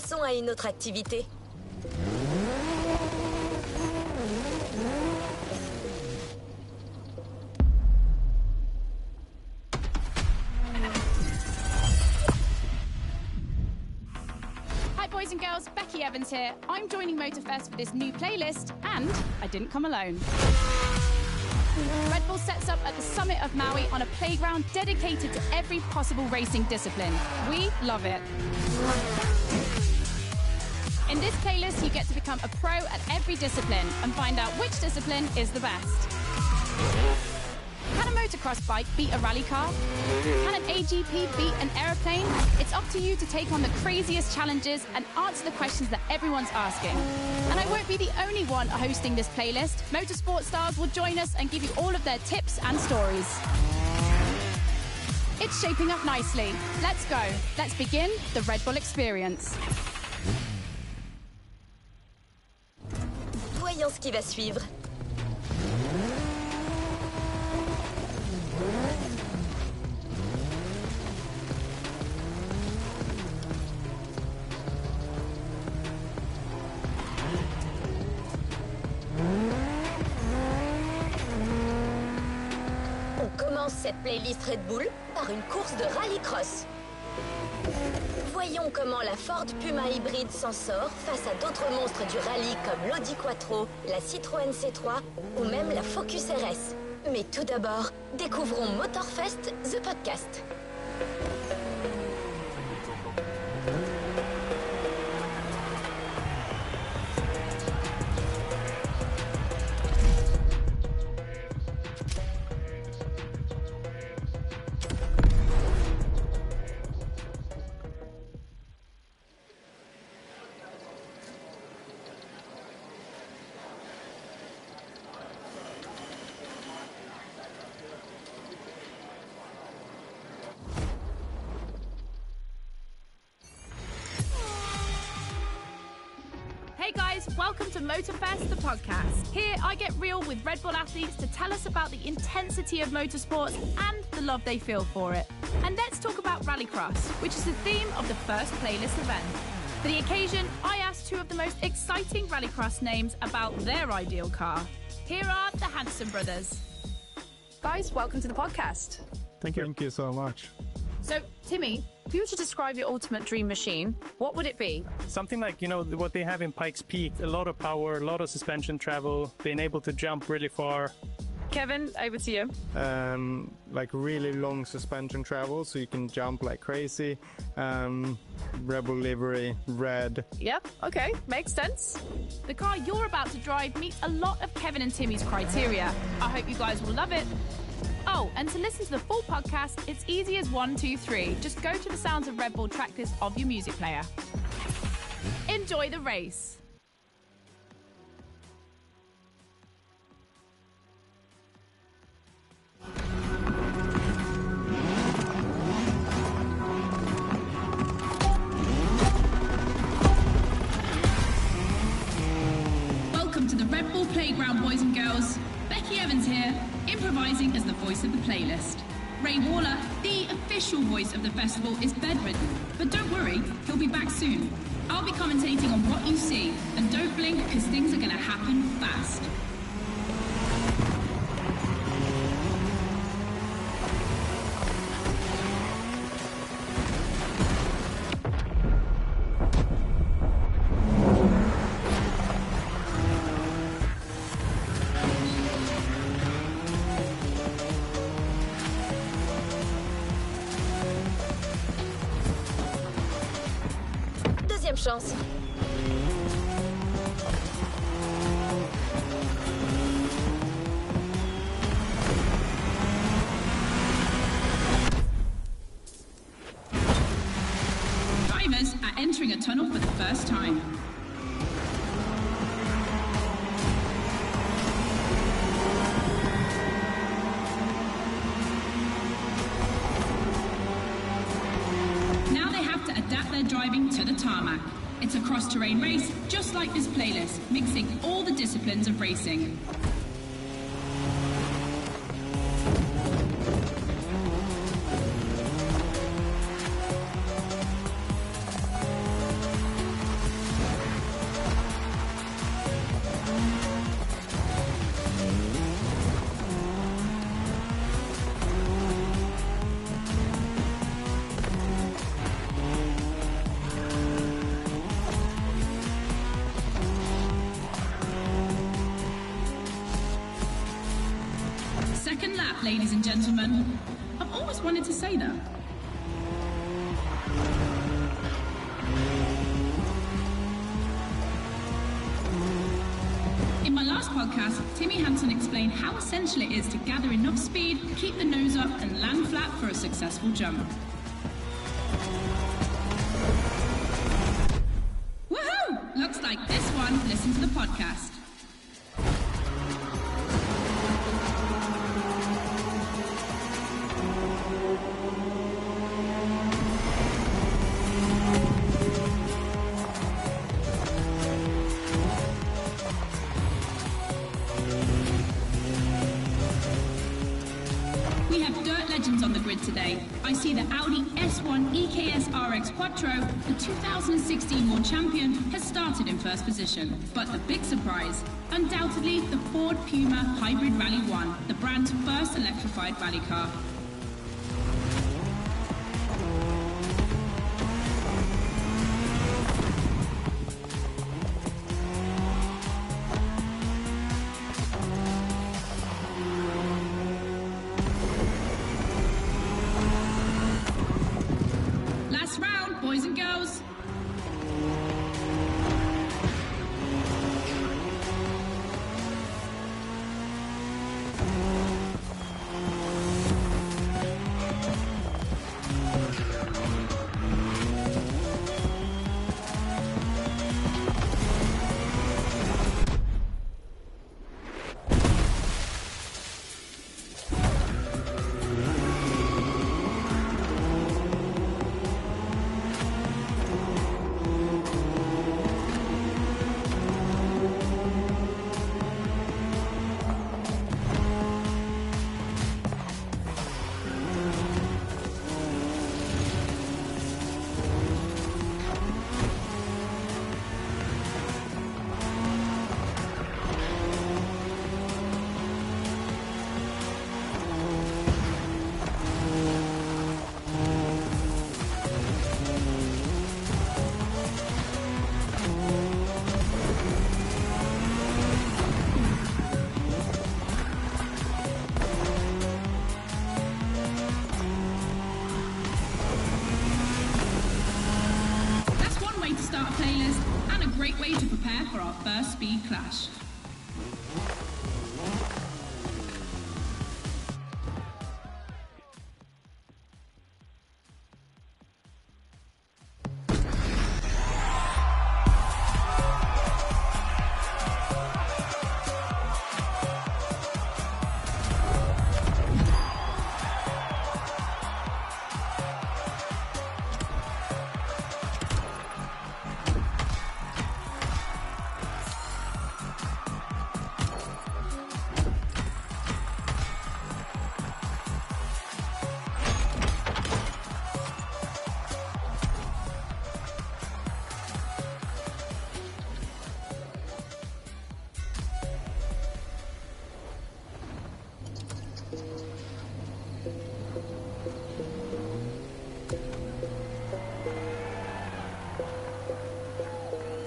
Passons à une autre activité. Hi boys and girls, Becky Evans here. I'm joining MOTORFEST for this new playlist, and I didn't come alone. Red Bull sets up at the summit of Maui on a playground dedicated to every possible racing discipline. We love it. In this playlist, you get to become a pro at every discipline and find out which discipline is the best. Can a motocross bike beat a rally car? Can an AGP beat an aeroplane? It's up to you to take on the craziest challenges and answer the questions that everyone's asking. And I won't be the only one hosting this playlist. Motorsport stars will join us and give you all of their tips and stories. It's shaping up nicely. Let's go. Let's begin the Red Bull experience. Voyons ce qui va suivre. On commence cette playlist Red Bull par une course de rallycross. Voyons comment la Ford Puma hybride s'en sort face à d'autres monstres du rallye comme l'Audi Quattro, la Citroën C3 ou même la Focus RS. Mais tout d'abord, découvrons MotorFest, the podcast. Hey guys, welcome to MotorFest, the podcast. Here I get real with Red Bull athletes to tell us about the intensity of motorsports and the love they feel for it. And let's talk about rallycross, which is the theme of the first playlist event. For the occasion, I asked two of the most exciting rallycross names about their ideal car. Here are the Hanson brothers. Guys, welcome to the podcast. Thank you. Thank you so much. So, Timmy, if you were to describe your ultimate dream machine, what would it be? Something like, what they have in Pikes Peak, a lot of power, a lot of suspension travel, being able to jump really far. Kevin, over to you. Like really long suspension travel, so you can jump like crazy. Rebel livery, red. Yep, okay, makes sense. The car you're about to drive meets a lot of Kevin and Timmy's criteria. I hope you guys will love it. Oh, and to listen to the full podcast, it's easy as 1, 2, 3. Just go to the Sounds of Red Bull tracklist of your music player. Enjoy the race. Welcome to the Red Bull Playground, boys and girls. Becky Evans here, improvising as the voice of the playlist. Ray Waller, the official voice of the festival, is bedridden, but don't worry, he'll be back soon. I'll be commentating on what you see, and don't blink because things are going to happen fast. Deuxième chance. Drivers are entering a tunnel for the first time. Now they have to adapt their driving to the tarmac. It's a cross-terrain race, just like this playlist, mixing all the disciplines of racing. second lap, ladies and gentlemen. I've always wanted to say that. In my last podcast, Timmy Hansen explained how essential it is to gather enough speed, keep the nose up, and land flat for a successful jump. Woohoo! Looks like this one listened to the podcast. Today, I see the Audi S1 EKS RX Quattro, the 2016 World Champion, has started in first position. But the big surprise, undoubtedly the Ford Puma Hybrid Rally 1, the brand's first electrified rally car. Boys and girls. Great way to prepare for our first speed clash.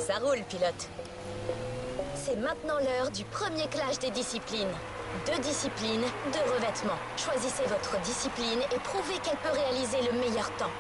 Ça roule, pilote. C'est maintenant l'heure du premier clash des disciplines. 2 disciplines, 2 revêtements. Choisissez votre discipline et prouvez qu'elle peut réaliser le meilleur temps.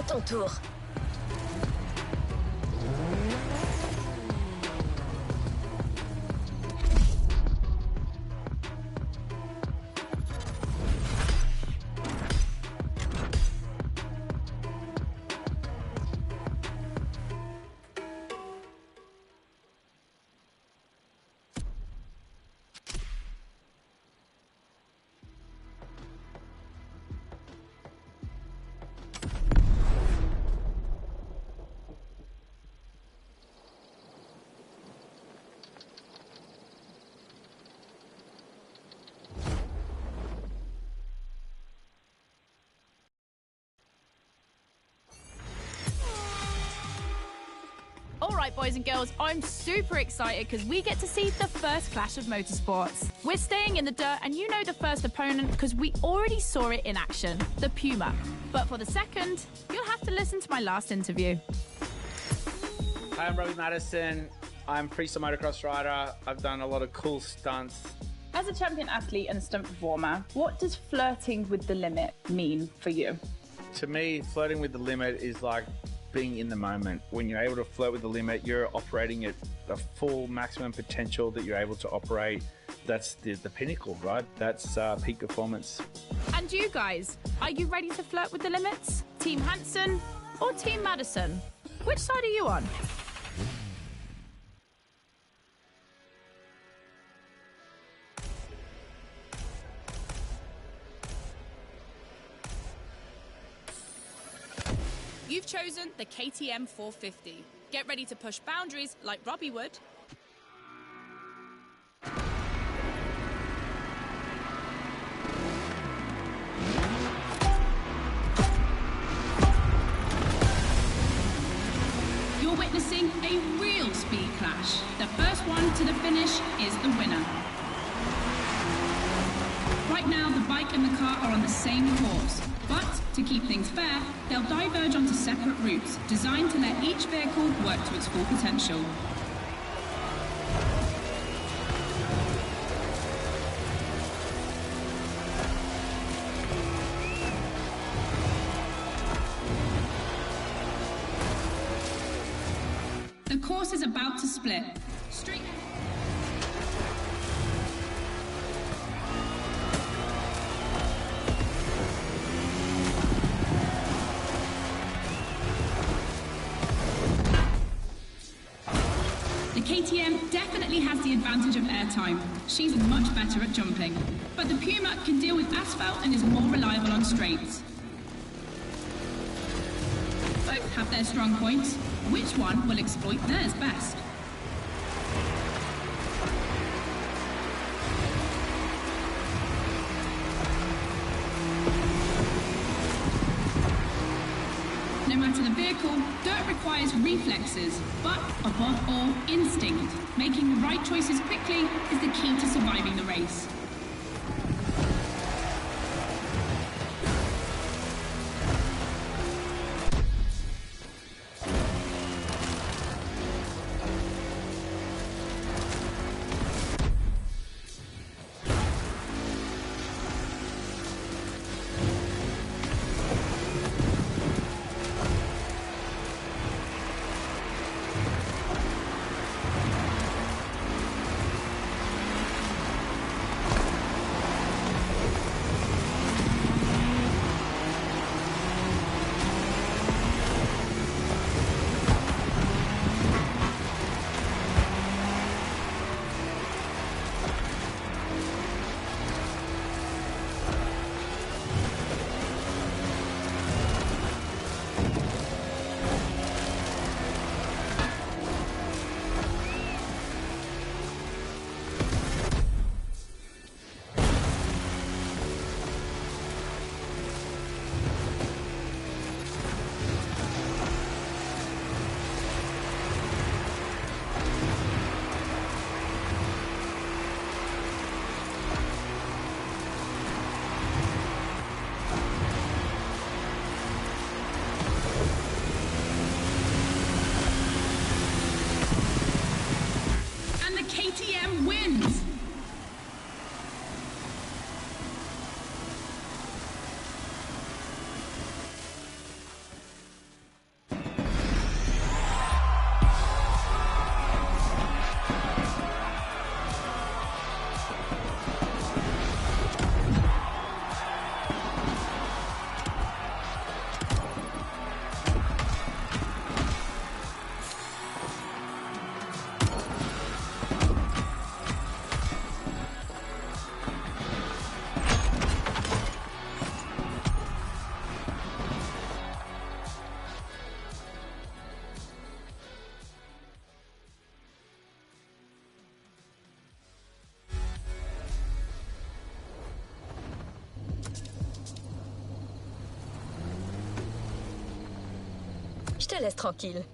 ton tour. Alright boys and girls, I'm super excited because we get to see the first clash of motorsports. We're staying in the dirt and you know the first opponent because we already saw it in action, the Puma. But for the second, you'll have to listen to my last interview. Hi, I'm Robbie Madison. I'm freestyle motocross rider. I've done a lot of cool stunts. As a champion athlete and stunt performer, what does flirting with the limit mean for you? To me, flirting with the limit is like being in the moment. When you're able to flirt with the limit, you're operating at the full maximum potential that you're able to operate. That's the pinnacle, right? That's peak performance. And you guys, are you ready to flirt with the limits? Team Hansen or Team Madison? Which side are you on? You've chosen the KTM 450. Get ready to push boundaries like Robbie would. You're witnessing a real speed clash. The first one to the finish is the winner. Right now, the bike and the car are on the same course. But, to keep things fair, they'll diverge onto separate routes, designed to let each vehicle work to its full potential. The course is about to split. Straight. KTM definitely has the advantage of airtime. She's much better at jumping. But the Puma can deal with asphalt and is more reliable on straights. Both have their strong points. Which one will exploit theirs best? No matter the vehicle, dirt requires reflexes, but above all, instinct. Making the right choices quickly is the key to surviving the race. Je te laisse tranquille.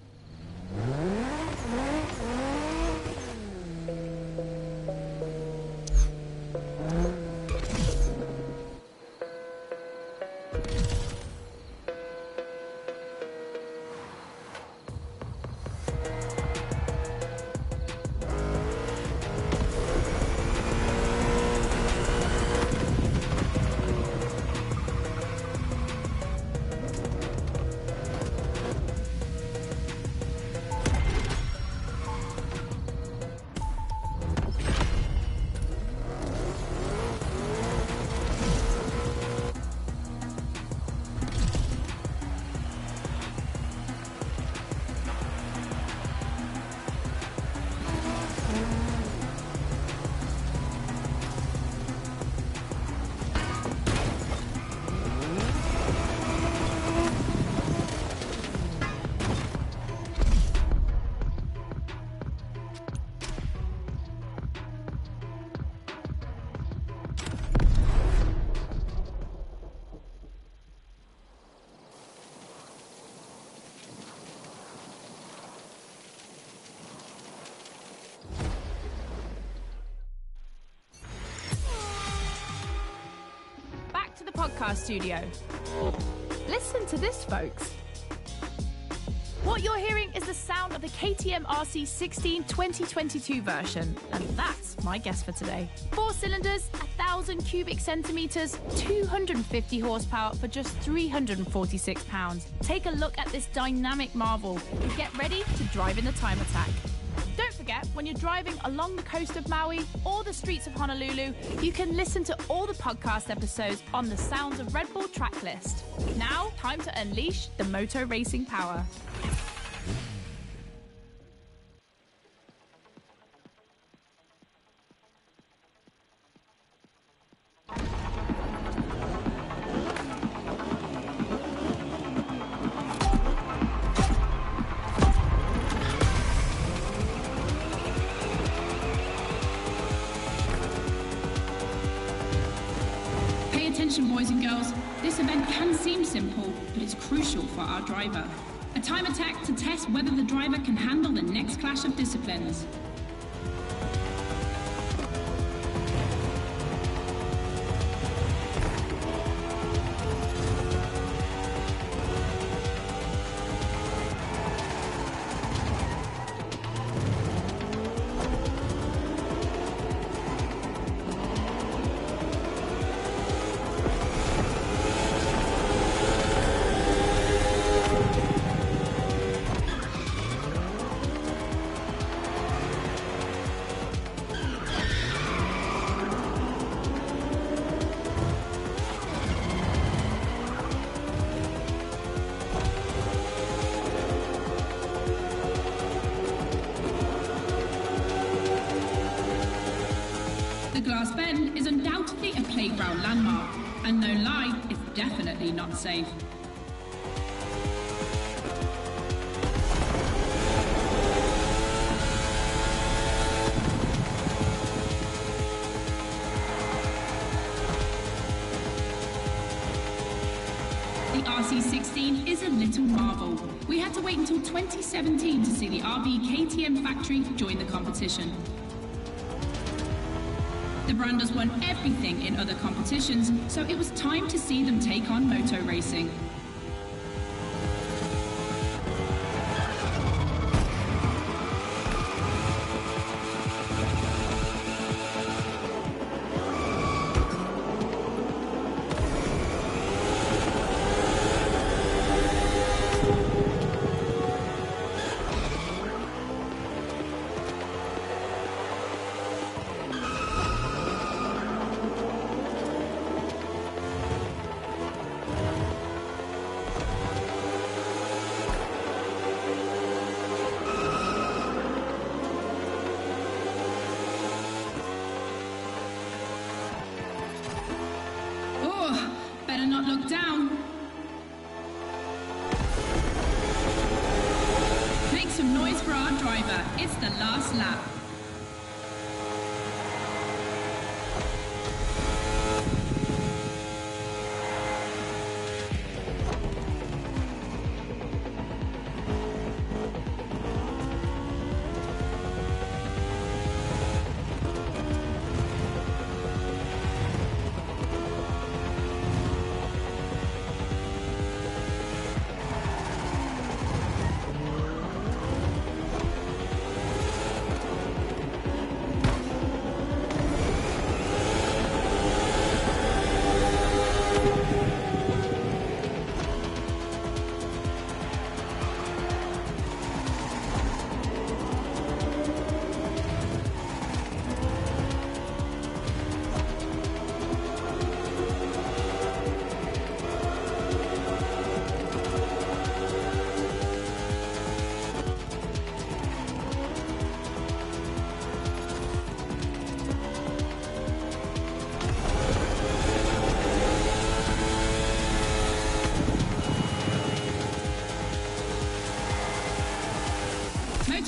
The podcast studio. Listen to this, folks. What you're hearing is the sound of the KTM RC16 2022 version, and that's my guess for today. 4 cylinders, 1,000 cubic centimeters, 250 horsepower for just 346 pounds. Take a look at this dynamic marvel and get ready to drive in the time attack. Don't forget, when you're driving along the coast of Maui or the streets of Honolulu, you can listen to all the podcast episodes on the Sounds of Red Bull track list. Now, time to unleash the moto racing power. Boys and girls, this event can seem simple, but it's crucial for our driver. A time attack to test whether the driver can handle the next clash of disciplines. Glass Bend is undoubtedly a playground landmark, and no lie, it's definitely not safe. The RC16 is a little marvel. We had to wait until 2017 to see the RB KTM factory join the competition. The brand has won everything in other competitions, so it was time to see them take on moto racing. Better not look down. Make some noise for our driver. It's the last lap.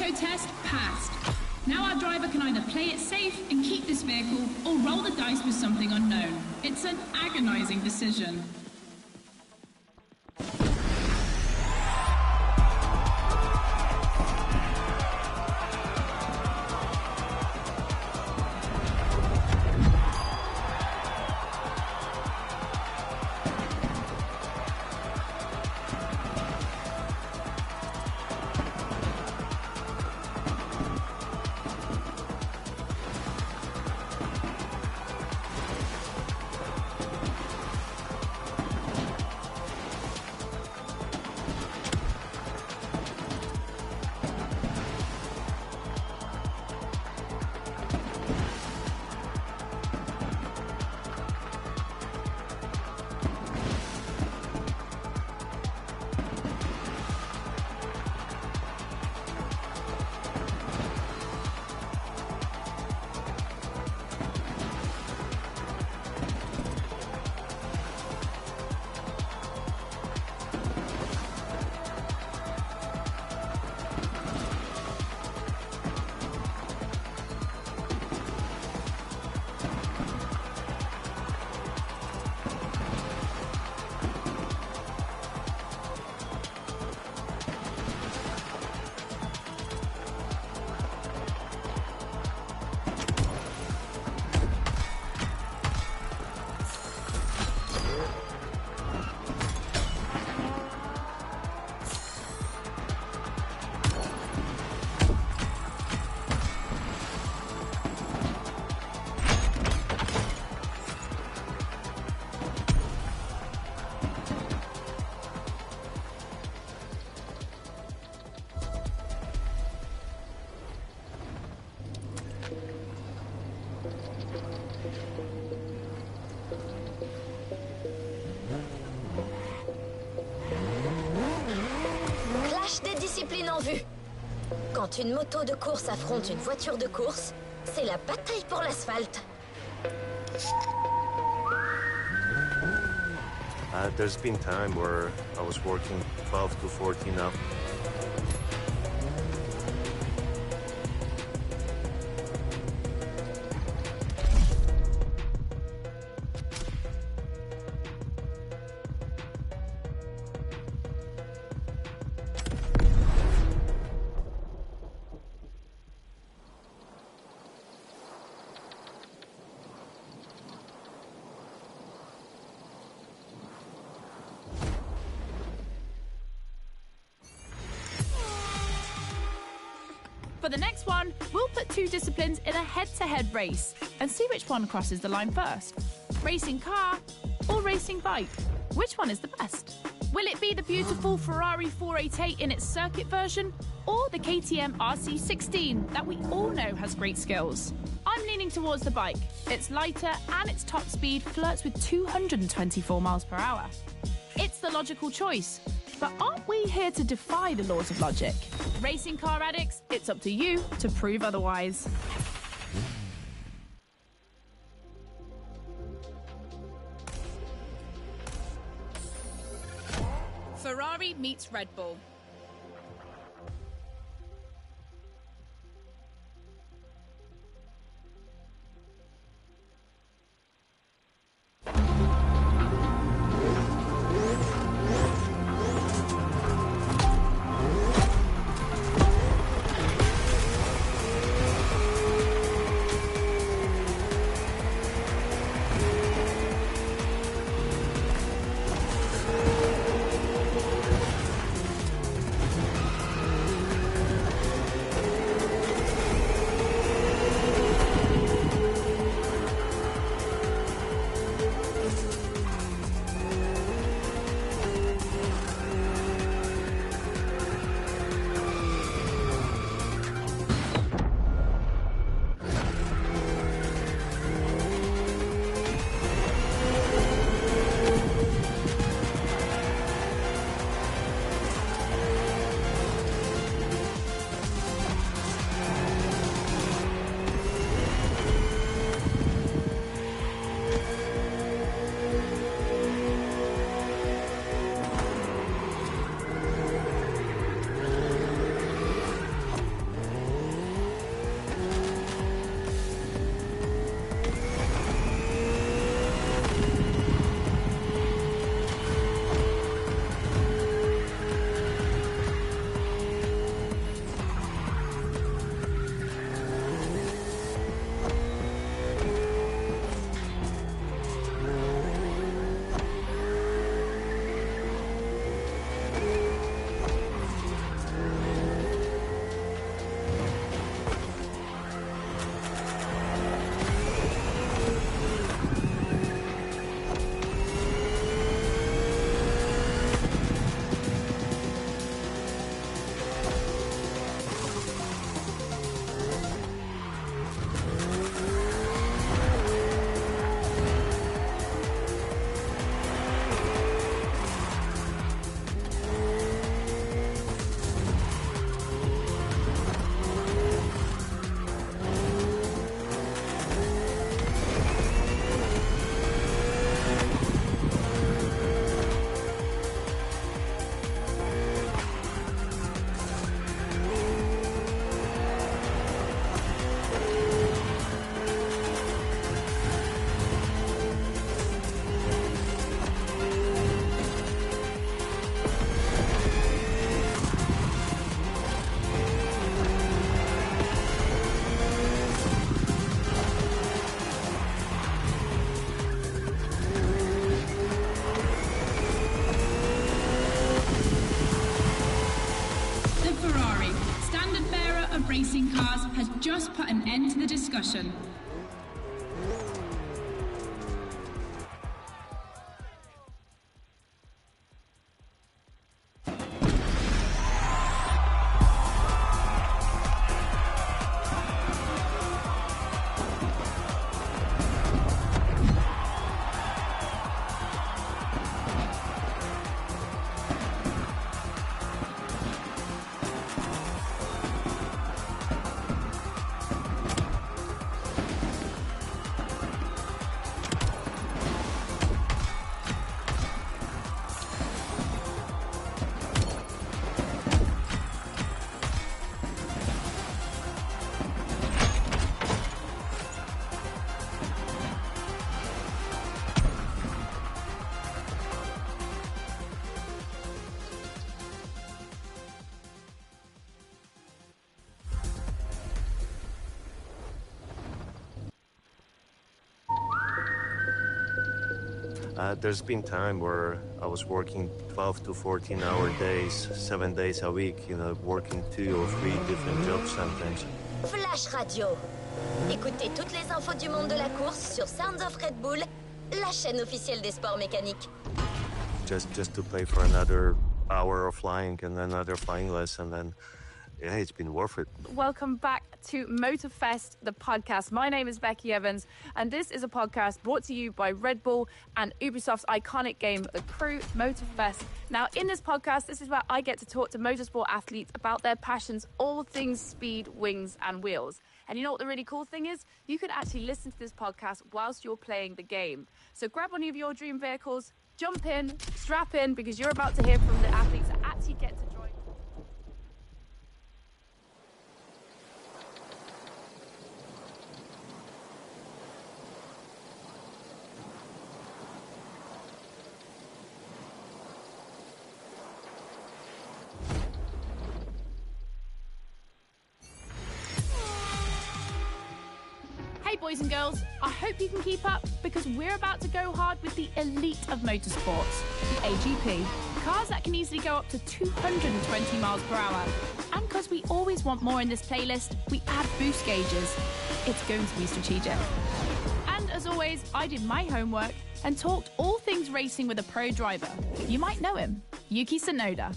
moto test passed. Now our driver can either play it safe and keep this vehicle or roll the dice with something unknown. It's an agonizing decision. Discipline en vue. Quand une moto de course affronte une voiture de course, c'est la bataille pour l'asphalte. There's been time where I was working 12 to 14 up. For the next one, we'll put two disciplines in a head-to-head race and see which one crosses the line first. Racing car or racing bike? Which one is the best? Will it be the beautiful Ferrari 488 in its circuit version or the KTM RC16 that we all know has great skills? I'm leaning towards the bike. It's lighter and its top speed flirts with 224 miles per hour. It's the logical choice. But aren't we here to defy the laws of logic? Racing car addicts, it's up to you to prove otherwise. Ferrari meets Red Bull. just put an end to the discussion. There's been time where I was working 12 to 14-hour days, 7 days a week, working 2 or 3 different jobs sometimes. Flash Radio. Écoutez toutes les infos du monde de la course sur Sounds of Red Bull, la chaîne officielle des sports mécaniques. Just to pay for another hour of flying and another flying lesson, and yeah, it's been worth it. Welcome back to MOTORFEST, the podcast. My name is Becky Evans, and this is a podcast brought to you by Red Bull and Ubisoft's iconic game, The Crew, MOTORFEST. Now, in this podcast, this is where I get to talk to motorsport athletes about their passions, all things speed, wings, and wheels. And you know what the really cool thing is? You could actually listen to this podcast whilst you're playing the game. So grab one of your dream vehicles, jump in, strap in, because you're about to hear from the athletes that actually get to join. Hey boys and girls, I hope you can keep up because we're about to go hard with the elite of motorsports, the AGP. Cars that can easily go up to 220 miles per hour. And because we always want more in this playlist, we add boost gauges. It's going to be strategic. And as always, I did my homework and talked all things racing with a pro driver. You might know him, Yuki Tsunoda.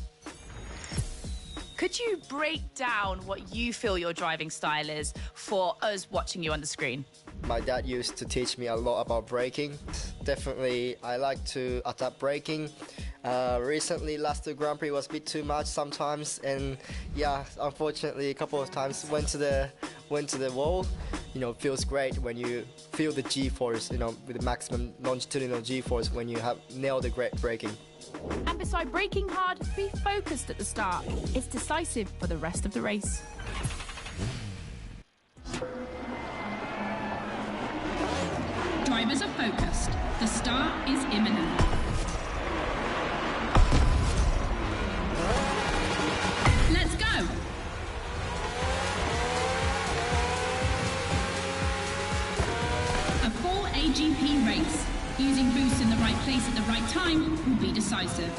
Could you break down what you feel your driving style is for us watching you on the screen? My dad used to teach me a lot about braking. Definitely, I like to adapt braking. Recently, last two Grand Prix was a bit too much sometimes, and yeah, unfortunately, a couple of times went to the wall. Feels great when you feel the G-force, with the maximum longitudinal G-force when you have nailed the great braking. And beside braking hard, be focused at the start. It's decisive for the rest of the race. Drivers are focused. The start is imminent. Let's go! A full AGP race. Using boosts in the right place at the right time will be decisive.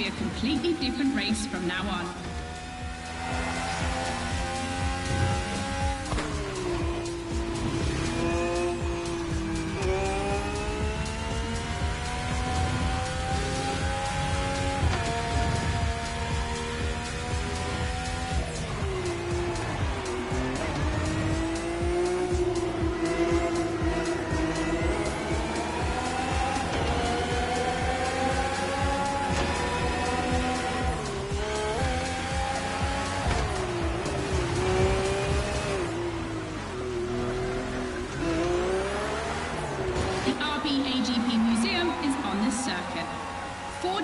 be a completely different race from now on.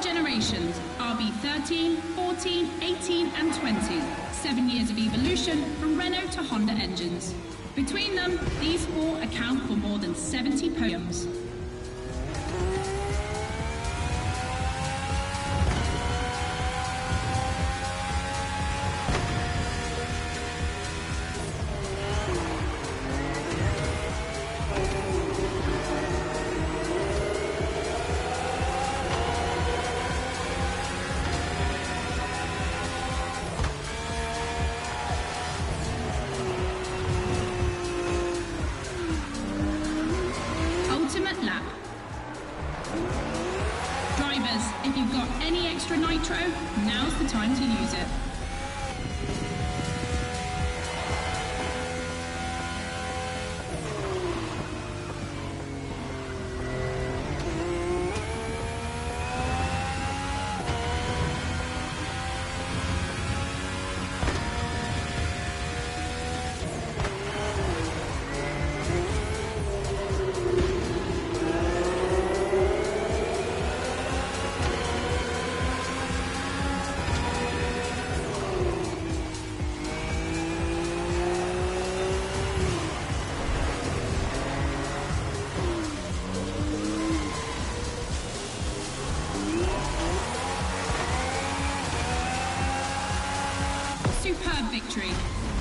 Generations, RB13, 14, 18 and 20. 7 years of evolution from Renault to Honda engines. Between them, these four account for more than 70 podiums. If you've got any extra nitro, now's the time to use it. Superb victory.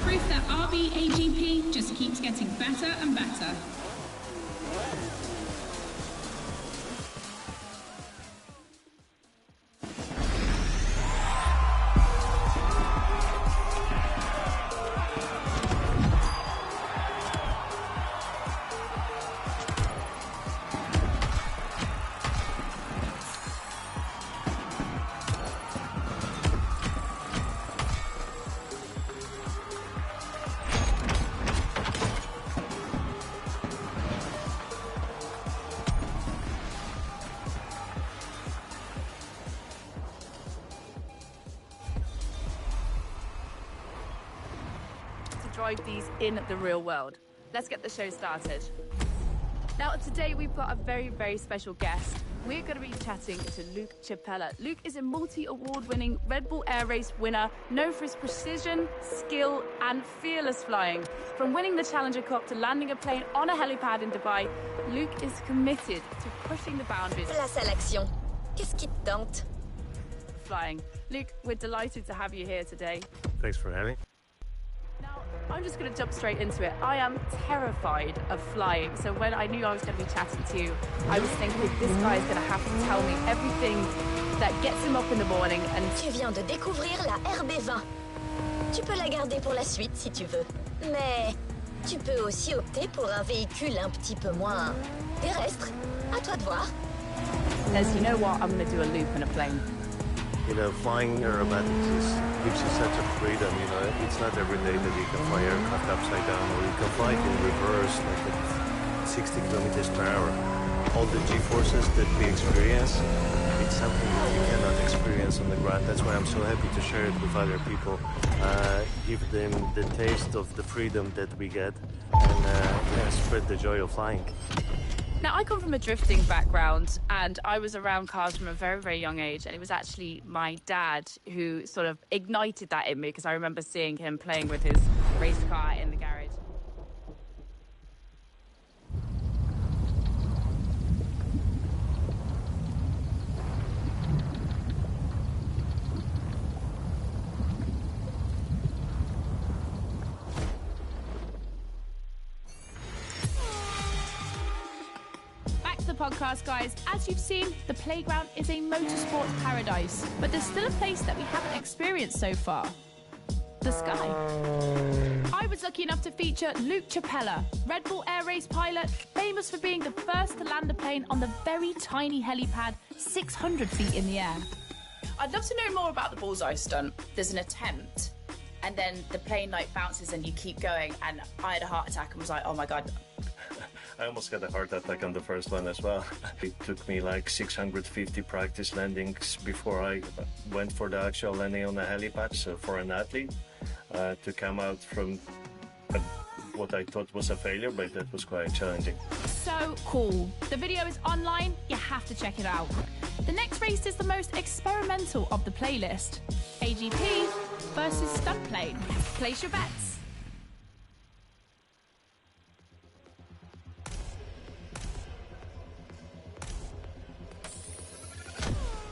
Proof that RB AGP just keeps getting better and better. Drive these in the real world. Let's get the show started. Now, today we've got a very, very special guest. We're going to be chatting to Luke Chapella. Luke is a multi-award-winning Red Bull Air Race winner, known for his precision, skill, and fearless flying. From winning the Challenger Cup to landing a plane on a helipad in Dubai, Luke is committed to pushing the boundaries. Place à l'action. Qu'est-ce qui te tente? Flying. Luke, we're delighted to have you here today. Thanks for having me. I'm just going to jump straight into it. I am terrified of flying. So when I knew I was going to be chatting to you, I was thinking, this guy is going to have to tell me everything that gets him up in the morning. And tu viens de découvrir la RB20. Tu peux la garder pour la suite si tu veux. Mais tu peux aussi opter pour un véhicule un petit peu moins terrestre. À toi de voir. Says, you know what? I'm going to do a loop in a plane. You know, flying aerobatics gives you such a freedom, you know. It's not every day that you can fly aircraft upside down, or you can fly it in reverse, like at 60 kilometers per hour. All the G-forces that we experience, it's something that you cannot experience on the ground. That's why I'm so happy to share it with other people. Give them the taste of the freedom that we get, and spread the joy of flying. Now, I come from a drifting background, and I was around cars from a very, very young age, and it was actually my dad who sort of ignited that in me, because I remember seeing him playing with his race car in the garage. the podcast, guys. As you've seen, the playground is a motorsports paradise, but there's still a place that we haven't experienced so far. The sky. I was lucky enough to feature Luke Chapella, Red Bull Air Race pilot, famous for being the first to land a plane on the very tiny helipad 600 feet in the air. I'd love to know more about the bullseye stunt. There's an attempt, and then the plane like bounces and you keep going, and I had a heart attack and was like, oh my God. I almost got a heart attack on the first one as well. It took me like 650 practice landings before I went for the actual landing on the helipad. So for an athlete to come out from what I thought was a failure, but that was quite challenging. So cool. The video is online. You have to check it out. The next race is the most experimental of the playlist. AGP versus stunt plane. Place your bets.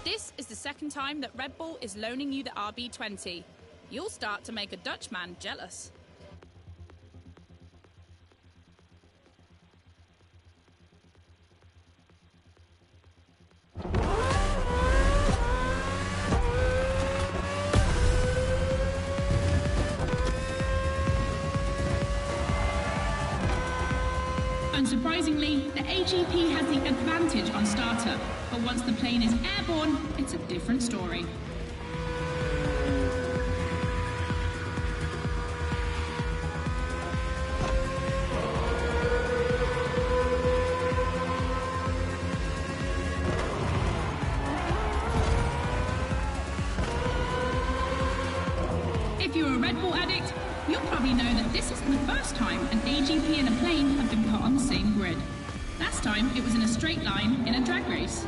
This is the second time that Red Bull is loaning you the RB20. You'll start to make a Dutch man jealous. Unsurprisingly, the AGP has the advantage on startup, but once the plane is airborne, it's a different story. If you're a Red Bull addict, you'll probably know that this isn't the first time an AGP and a plane have been put on the same grid. Last time, it was in a straight line in a drag race.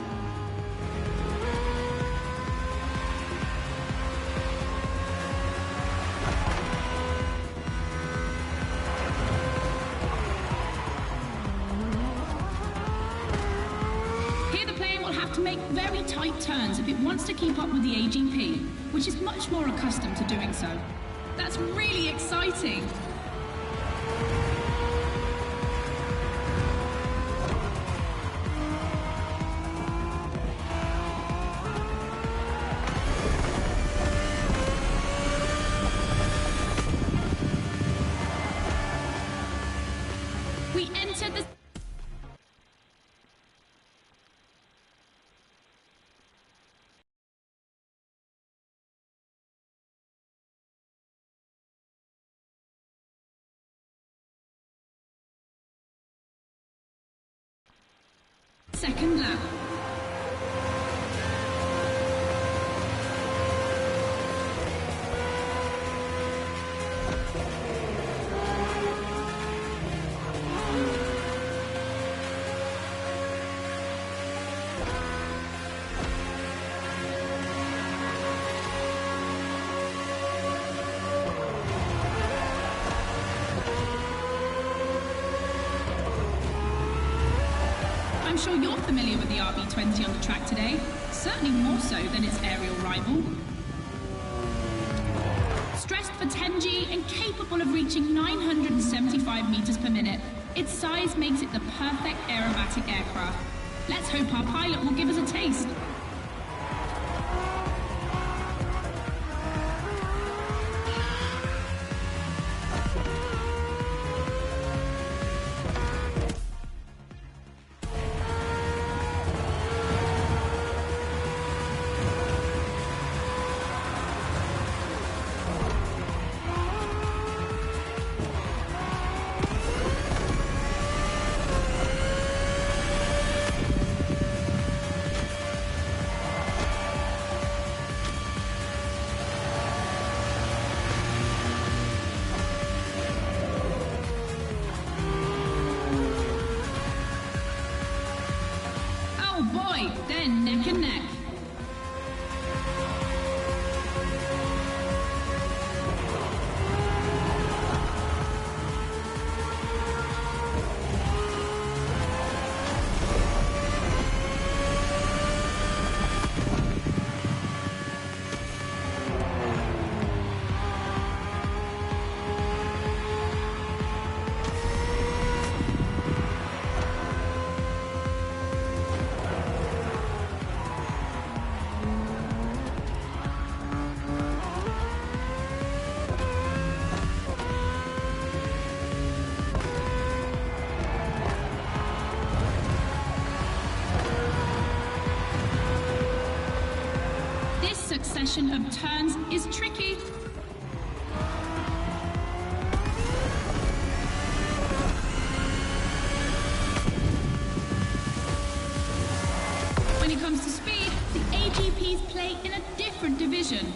Here the plane will have to make very tight turns if it wants to keep up with the AGP, which is much more accustomed to doing so. That's really exciting. We entered the... second lap. I'm sure you're familiar with the RB20 on the track today, certainly more so than its aerial rival. Stressed for 10G and capable of reaching 975 meters per minute, its size makes it the perfect aerobatic aircraft. Let's hope our pilot will give us a taste. Oh boy, they're neck and neck. succession of turns is tricky. When it comes to speed, the AGPs play in a different division.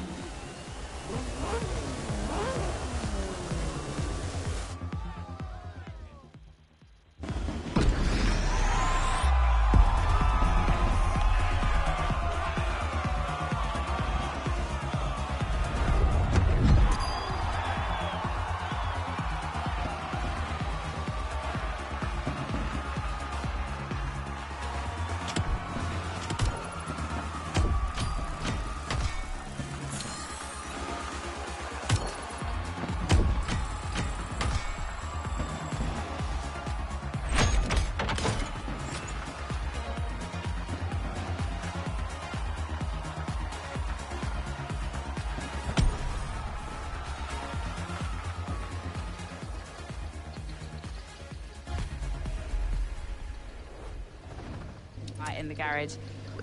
In the garage.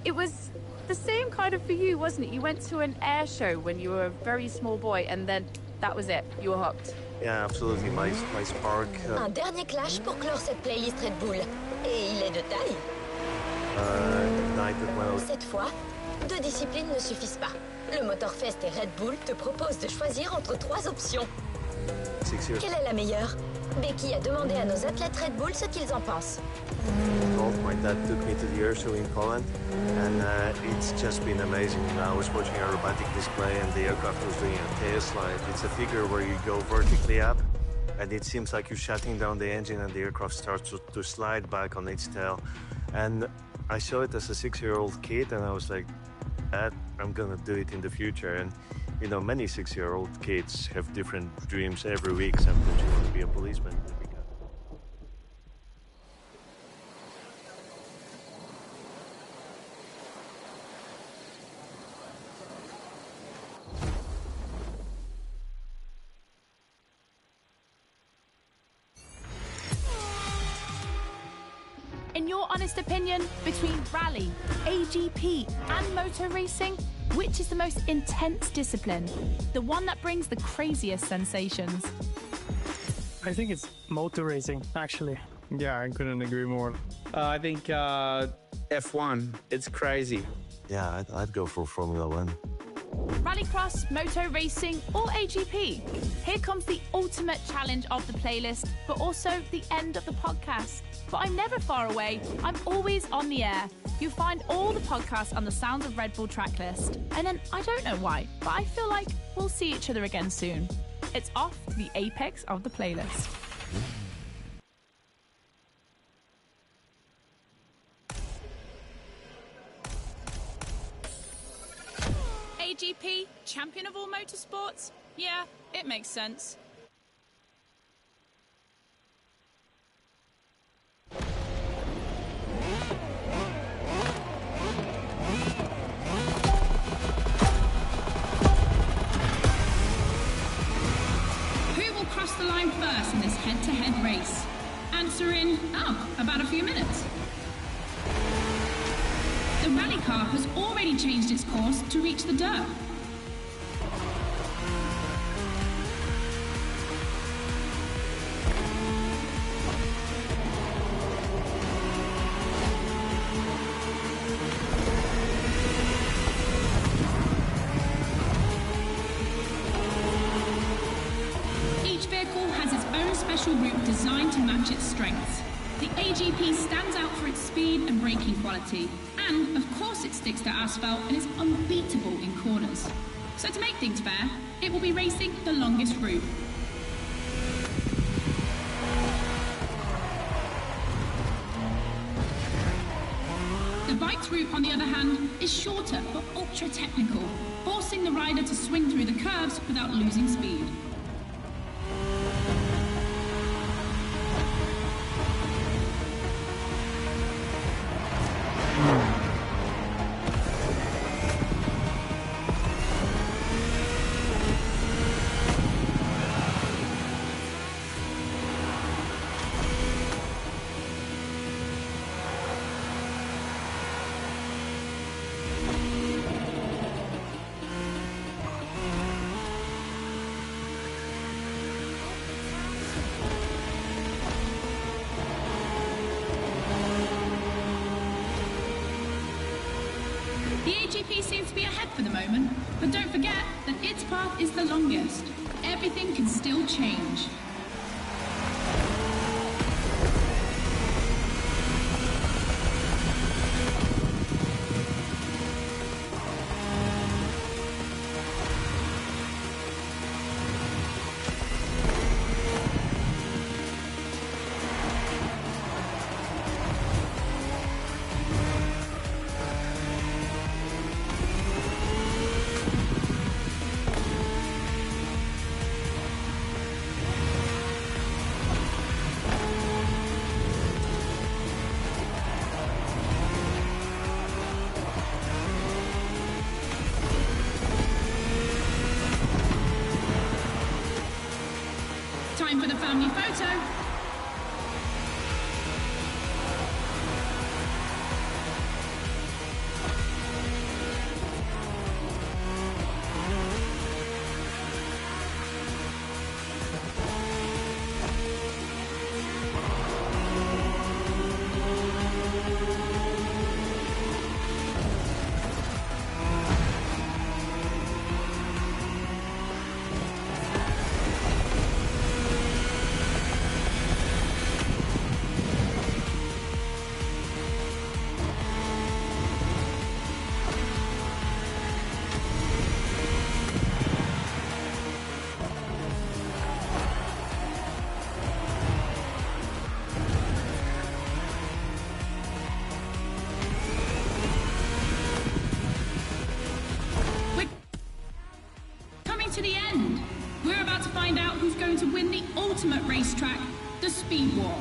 It was the same kind of for you, wasn't it? You went to an air show when you were a very small boy and then that was it. You were hooked. Yeah, absolutely. My spark. Un dernier clash pour clore cette playlist Red Bull. Et il est de taille. Ignited when I was... Cette fois, 2 disciplines ne suffisent pas. Le MOTORFEST et Red Bull te proposent de choisir entre 3 options. 6 years. Quelle est la meilleure? Becky a demandé à nos athlètes Red Bull ce qu'ils en pensent. My dad took me to the air show in Poland, and it's just been amazing. You know, I was watching a robotic display, and the aircraft was doing a tail slide. It's a figure where you go vertically up, and it seems like you're shutting down the engine, and the aircraft starts to slide back on its tail. And I saw it as a 6-year-old kid, and I was like, Dad, I'm gonna do it in the future. And you know, many 6-year-old kids have different dreams every week. Sometimes you want to be a policeman. In your honest opinion, between rally, AGP and motor racing, which is the most intense discipline? The one that brings the craziest sensations? I think it's motor racing, actually. Yeah, I couldn't agree more. I think F1. It's crazy. Yeah, I'd go for Formula One. Rallycross, motor racing, or AGP? Here comes the ultimate challenge of the playlist, but also the end of the podcast. But I'm never far away. I'm always on the air. You'll find all the podcasts on the Sounds of Red Bull tracklist. And then, I don't know why, but I feel like we'll see each other again soon. It's off to the apex of the playlist. AGP, champion of all motorsports? Yeah, it makes sense. Who will cross the line first in this head-to-head race? Answer in, about a few minutes. The rally car has already changed its course to reach the dirt. Each vehicle has its own special route designed to match its strengths. The AGP stands out for its speed and braking quality, and of course it sticks to asphalt and is unbeatable in corners. So to make things fair, it will be racing the longest route. The bike's route, on the other hand, is shorter but ultra-technical, forcing the rider to swing through the curves without losing speed. AGP seems to be ahead for the moment, but don't forget that its path is the longest. Everything can still change. Time for the family photo. To the end. We're about to find out who's going to win the ultimate racetrack, the Speed War.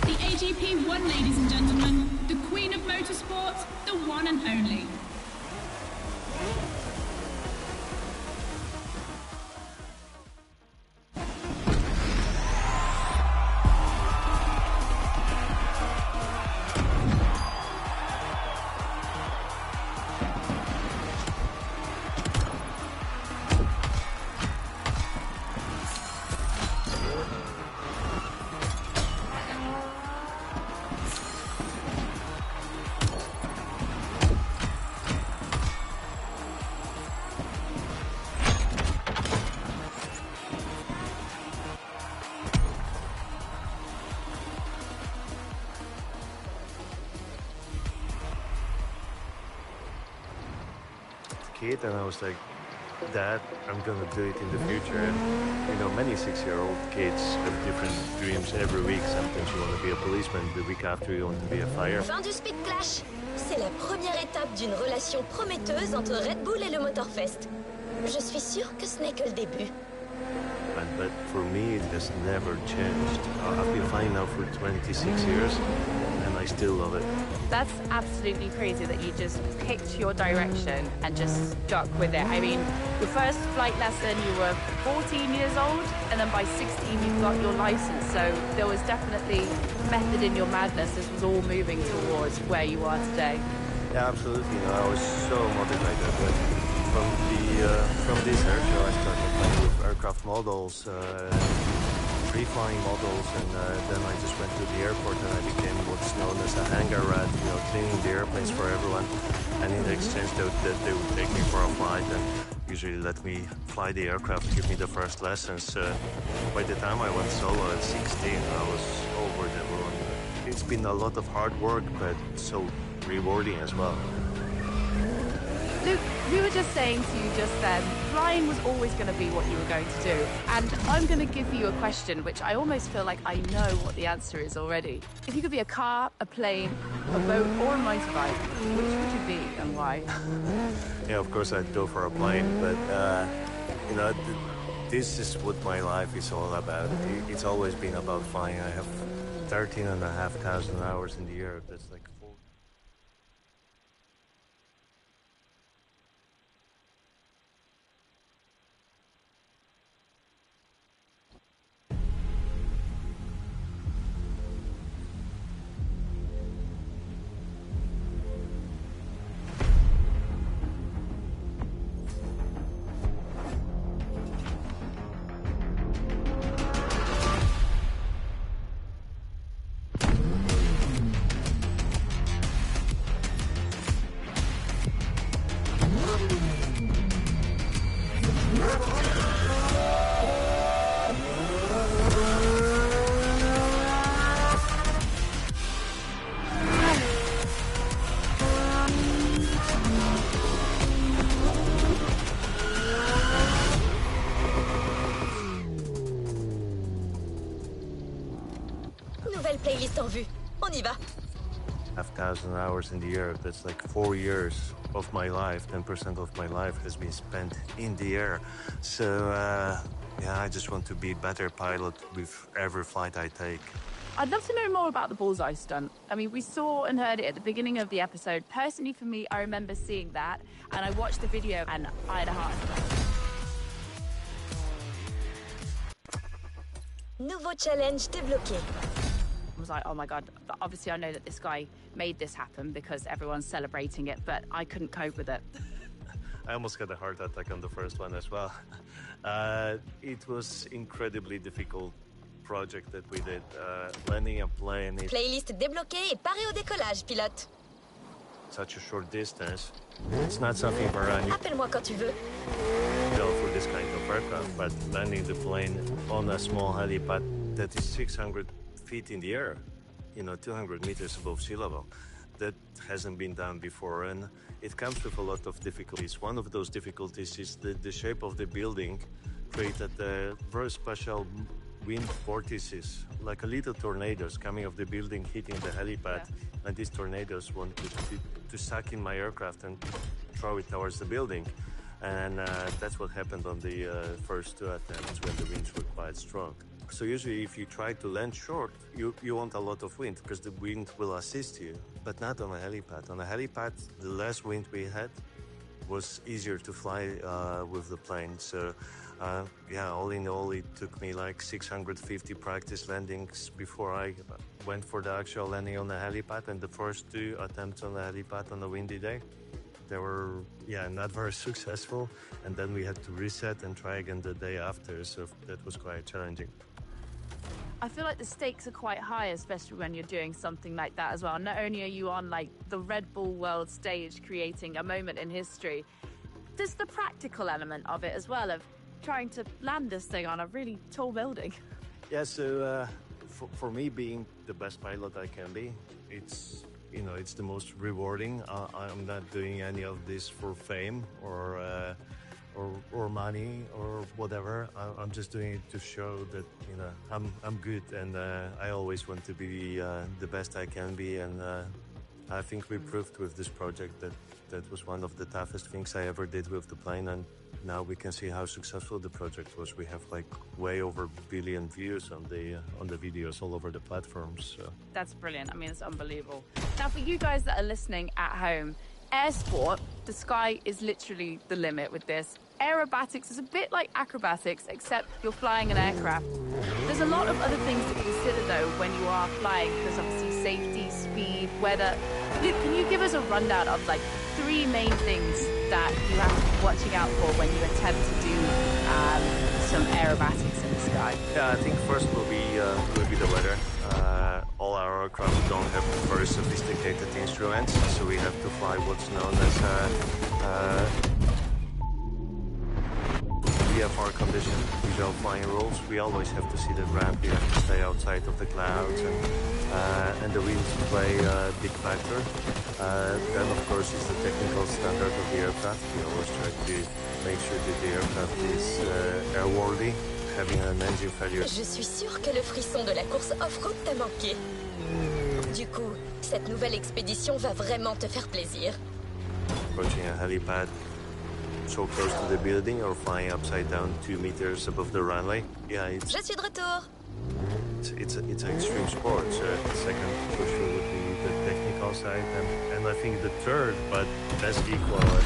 The AGP won, ladies and gentlemen, the Queen of Motorsport, the one and only. Kid, and I was like, Dad, I'm gonna do it in the future. And, you know, many 6-year-old kids have different dreams every week. Sometimes you want to be a policeman, the week after you want to be a fire. Fin du Speed Clash. C'est la première étape d'une relation prometteuse entre Red Bull et le MOTORFEST. Je suis sûre que ce n'est que le début. But for me, it has never changed. I've been flying now for 26 years, and I still love it. That's absolutely crazy that you just picked your direction and just stuck with it. I mean, your first flight lesson, you were 14 years old, and then by 16 you got your license. So there was definitely method in your madness. This was all moving towards where you are today. Yeah, absolutely. You know, I was so motivated. But from this air show, I started playing with aircraft models, free-flying models, and then I just went to the airport and I became what's known as a hangar rat, you know, cleaning the airplanes for everyone. And in exchange, they would take me for a flight and usually let me fly the aircraft, give me the first lessons. By the time I went solo at 16, I was over the moon. It's been a lot of hard work, but so rewarding as well. Luke, we were just saying to you just then, flying was always going to be what you were going to do. And I'm going to give you a question, which I almost feel like I know what the answer is already. If you could be a car, a plane, a boat, or a motorbike, which would you be and why? Yeah, of course I'd go for a plane, but, you know, this is what my life is all about. It's always been about flying. I have 13,500 hours in the year. That's like y va. 1,000 hours in the air. That's like 4 years of my life. 10% of my life has been spent in the air. So yeah, I just want to be a better pilot with every flight I take. I'd love to know more about the bullseye stunt. I mean, we saw and heard it at the beginning of the episode. Personally, for me, I remember seeing that, and I watched the video, and I had a heart attack. Nouveau challenge débloqué. I was like, oh my God, obviously I know that this guy made this happen because everyone's celebrating it, but I couldn't cope with it. I almost had a heart attack on the first one as well. It was incredibly difficult project that we did. Landing a plane is Playlist débloquée et paré au décollage, pilote. such a short distance. It's not something for unusual Appelle-moi quand tu veux. for this kind of aircraft, but landing the plane on a small helipad that is 600 feet in the air, 200 meters above sea level, that hasn't been done before, and it comes with a lot of difficulties. One of those difficulties is the shape of the building created very special wind vortices, like a little tornadoes coming off the building, hitting the helipad, and these tornadoes want to suck in my aircraft and throw it towards the building. And that's what happened on the first two attempts when the winds were quite strong. So usually if you try to land short, you want a lot of wind because the wind will assist you, but not on a helipad. On a helipad, the less wind we had was easier to fly with the plane. So yeah, all in all, it took me like 650 practice landings before I went for the actual landing on the helipad. And the first two attempts on the helipad on a windy day, they were, not very successful. And then we had to reset and try again the day after. So that was quite challenging. I feel like the stakes are quite high, especially when you're doing something like that as well. Not only are you on like the Red Bull world stage creating a moment in history, there's the practical element of it as well, of trying to land this thing on a really tall building. Yeah, so for me, being the best pilot I can be, it's the most rewarding. I'm not doing any of this for fame or money or whatever. I'm just doing it to show that I'm good, and I always want to be the best I can be. And I think we proved with this project that was one of the toughest things I ever did with the plane, and now we can see how successful the project was. We have like way over 1 billion views on the videos all over the platforms. So. That's brilliant. I mean, it's unbelievable. Now, for you guys that are listening at home, air sport, the sky is literally the limit with this. Aerobatics is a bit like acrobatics, except you're flying an aircraft. There's a lot of other things to consider, though, when you are flying. There's obviously safety, speed, weather. Luke, can you give us a rundown of, like, 3 main things that you have to be watching out for when you attempt to do some aerobatics in the sky? Yeah, I think first will be the weather. All our aircraft don't have very sophisticated instruments, so we have to fly what's known as VFR condition, visual flying rules. We always have to see the ground. We have to stay outside of the clouds, and the winds play a big factor. Then, of course, is the technical standard of the aircraft. We always try to make sure that the aircraft is airworthy. Having an engine failure. Je suis sûre que le frisson de la course off-road t'a manqué. Du coup, cette nouvelle expédition va vraiment te faire plaisir. Approaching a helipad so close to the building or flying upside down 2 meters above the runway. Yeah, Je suis de retour. It's an extreme sport. So the second for sure would be the technical side, and I think the third, but as equal as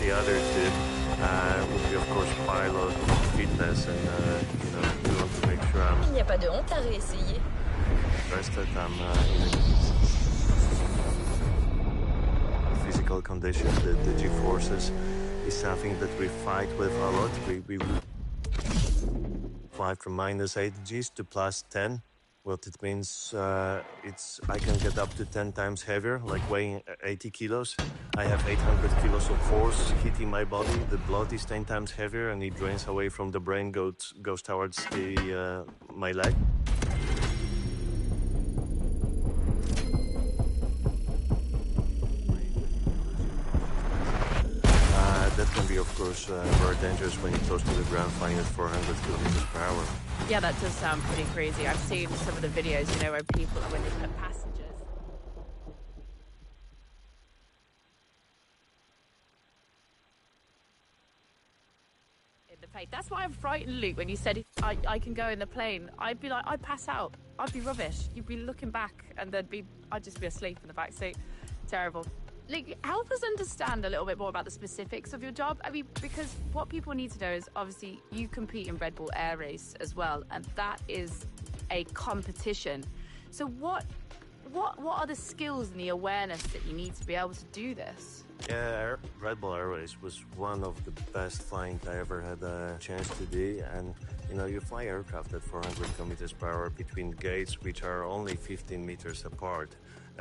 the other two, would be of course pilot fitness, and we want to make sure I'm. Il n'y a pas de honte à réessayer. Rested. I'm in physical condition. The G-forces is something that we fight with a lot. We fly from -8 Gs to +10. What it means, I can get up to 10 times heavier, like weighing 80 kilos. I have 800 kilos of force hitting my body. The blood is 10 times heavier, and it drains away from the brain, goes towards my leg. That can be, of of course, very dangerous when you're close to the ground, flying at 400 kilometers per hour. Yeah, that does sound pretty crazy. I've seen some of the videos, you know, where people, when they put passengers in the plane. That's why I'm frightened, Luke, when you said I can go in the plane. I'd be like, I'd pass out. I'd be rubbish. You'd be looking back and I'd just be asleep in the back seat. Terrible. Luke, help us understand a little bit more about the specifics of your job. I mean, because what people need to know is obviously you compete in Red Bull Air Race as well, and that is a competition. So what are the skills and the awareness that you need to be able to do this? Yeah, Red Bull Air Race was one of the best flying I ever had a chance to do. And, you know, you fly aircraft at 400 kilometers per hour between gates, which are only 15 meters apart.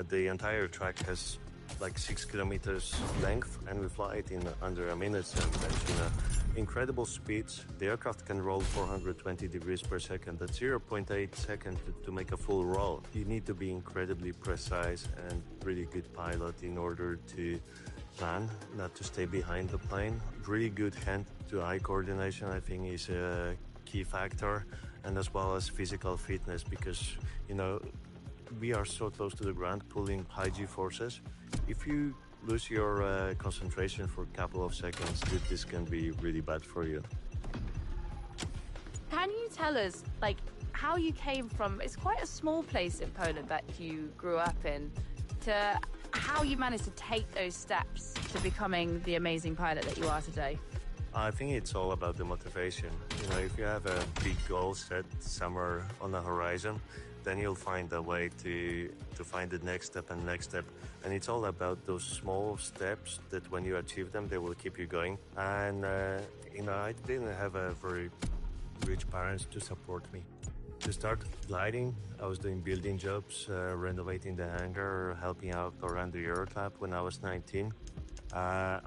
The entire track has like 6 kilometers length, and we fly it in under a minute. Sometimes, you know, incredible speeds. The aircraft can roll 420 degrees per second. That's 0.8 seconds to make a full roll. You need to be incredibly precise and really good pilot in order to plan, not to stay behind the plane. Really good hand-to-eye coordination, I think, is a key factor, and as well as physical fitness, because, you know, we are so close to the ground, pulling high G forces. If you lose your concentration for a couple of seconds, this can be really bad for you. Can you tell us, like, how you came from, it's quite a small place in Poland that you grew up in, to how you managed to take those steps to becoming the amazing pilot that you are today? I think it's all about the motivation. You know, if you have a big goal set somewhere on the horizon, then you'll find a way to find the next step and next step. And it's all about those small steps that when you achieve them, they will keep you going. And, you know, I didn't have a very rich parents to support me. To start gliding, I was doing building jobs, renovating the hangar, helping out around the Euro Club when I was 19. I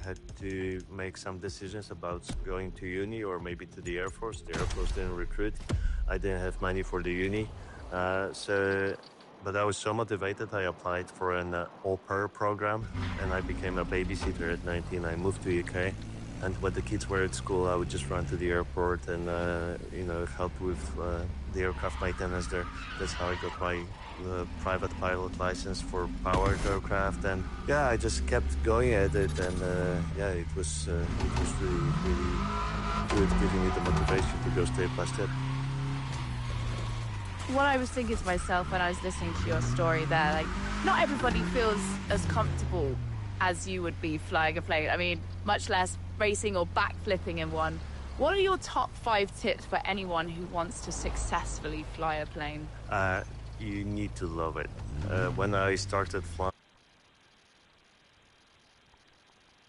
had to make some decisions about going to uni or maybe to the Air Force. The Air Force didn't recruit. I didn't have money for the uni. But I was so motivated, I applied for an au pair program, and I became a babysitter at 19. I moved to UK, and when the kids were at school, I would just run to the airport and, you know, help with the aircraft maintenance there. That's how I got my private pilot license for powered aircraft, and yeah, I just kept going at it, and yeah, it was really, really good, giving me the motivation to go step by step. What I was thinking to myself when I was listening to your story there, like, not everybody feels as comfortable as you would be flying a plane. I mean, much less racing or backflipping in one. What are your top 5 tips for anyone who wants to successfully fly a plane? You need to love it. When I started flying,